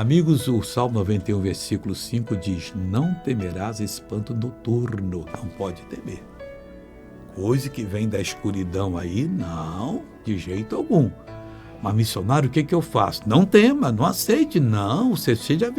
Amigos, o Salmo 91, versículo 5 diz: não temerás espanto noturno. Não pode temer. Coisa que vem da escuridão aí, não, de jeito algum. Mas, missionário, o que eu faço? Não tema, não aceite, não, você seja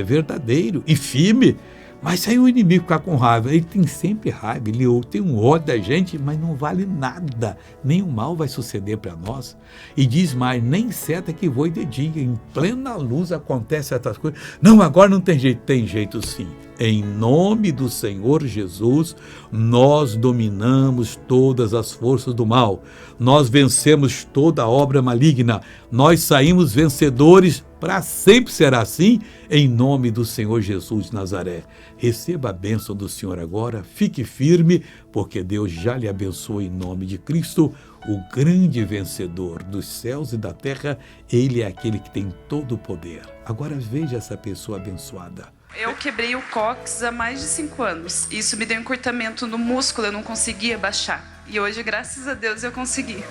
verdadeiro e firme. Mas se aí o inimigo ficar com raiva, ele tem sempre raiva, ele tem um ódio da gente, mas não vale nada, nenhum mal vai suceder para nós. E diz mais, nem seta que voe de dia, em plena luz acontecem essas coisas. Não, agora não tem jeito sim. Em nome do Senhor Jesus, nós dominamos todas as forças do mal, nós vencemos toda obra maligna, nós saímos vencedores, para sempre será assim, em nome do Senhor Jesus de Nazaré. Receba a bênção do Senhor agora, fique firme, porque Deus já lhe abençoa em nome de Cristo, o grande vencedor dos céus e da terra. Ele é aquele que tem todo o poder. Agora veja essa pessoa abençoada. Eu quebrei o cóccix há mais de 5 anos. Isso me deu encurtamento no músculo, eu não conseguia baixar. E hoje, graças a Deus, eu consegui.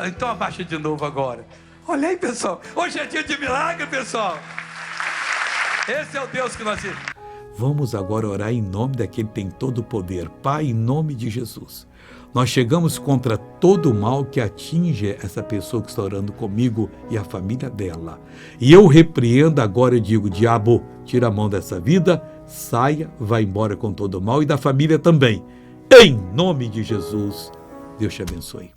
Então abaixa de novo agora. Olha aí, pessoal. Hoje é dia de milagre, pessoal. Esse é o Deus que nós... Vamos agora orar em nome daquele que tem todo o poder. Pai, em nome de Jesus, nós chegamos contra todo o mal que atinge essa pessoa que está orando comigo e a família dela. E eu repreendo agora e digo, diabo, tira a mão dessa vida, saia, vai embora com todo o mal e da família também. Em nome de Jesus, Deus te abençoe.